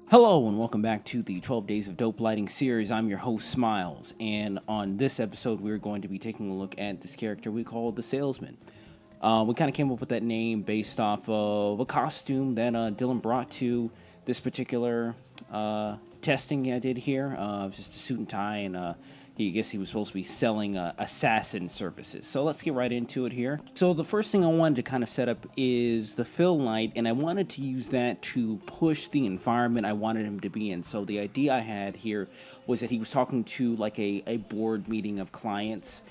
Hello and welcome back to the 12 Days of Dope Lighting series. I'm your host, Smiles, and on this episode, we're going to be taking a look at this character we call the Salesman. We kind of came up with that name based off of a costume that Dylan brought to this particular testing I did here. Just a suit and tie, and I guess he was supposed to be selling assassin services. So let's get right into it here. So the first thing I wanted to kind of set up is the fill light, and I wanted to use that to push the environment I wanted him to be in. So the idea I had here was that he was talking to like a board meeting of clients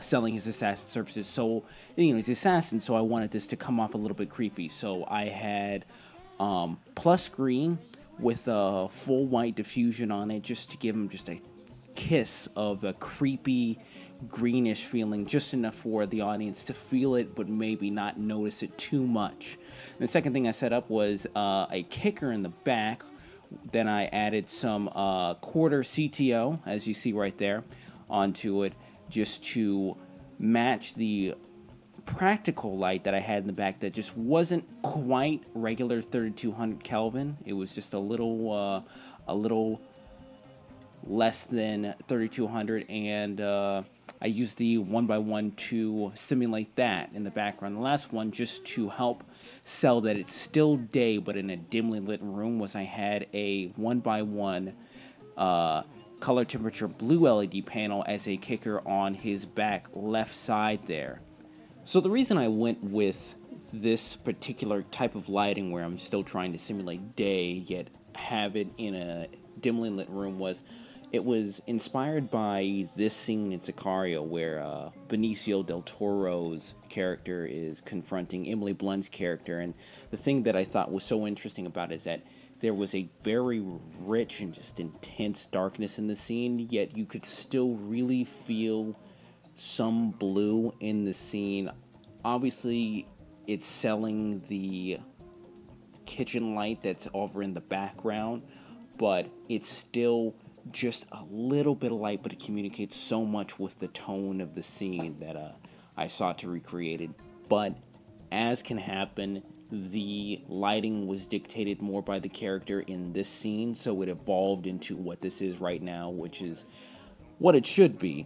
selling his assassin services. So, he's an assassin, so I wanted this to come off a little bit creepy. So I had plus green with a full white diffusion on it just to give him just a kiss of a creepy greenish feeling, just enough for the audience to feel it but maybe not notice it too much. And the second thing I set up was a kicker in the back. Then I added some quarter CTO, as you see right there, onto it, just to match the practical light that I had in the back that just wasn't quite regular 3200 Kelvin. It was just a little less than 3200, and I used the 1x1 to simulate that in the background. The last one, just to help sell that it's still day but in a dimly lit room, was I had a 1x1 color temperature blue LED panel as a kicker on his back left side there. So the reason I went with this particular type of lighting, where I'm still trying to simulate day yet have it in a dimly lit room, was it was inspired by this scene in Sicario where Benicio del Toro's character is confronting Emily Blunt's character. And the thing that I thought was so interesting about it is that there was a very rich and just intense darkness in the scene, yet you could still really feel some blue in the scene. Obviously, it's selling the kitchen light that's over in the background, but it's still just a little bit of light, but it communicates so much with the tone of the scene that I sought to recreate it. But as can happen, the lighting was dictated more by the character in this scene, so it evolved into what this is right now, which is what it should be.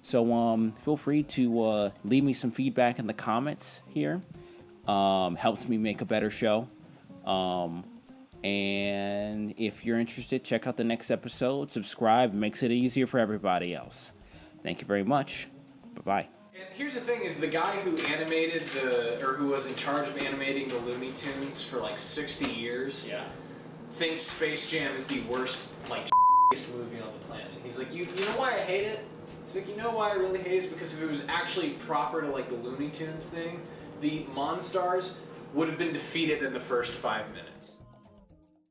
So feel free to leave me some feedback in the comments here. Helps me make a better show. And if you're interested, check out the next episode. Subscribe. It makes it easier for everybody else. Thank you very much. Bye-bye. And here's the thing: is the guy who animated who was in charge of animating the Looney Tunes for like 60 years, thinks Space Jam is the worst, movie on the planet. He's like, you know why I hate it? He's like, you know why I really hate it? Is because if it was actually proper to like the Looney Tunes thing, the Monstars would have been defeated in the first 5 minutes.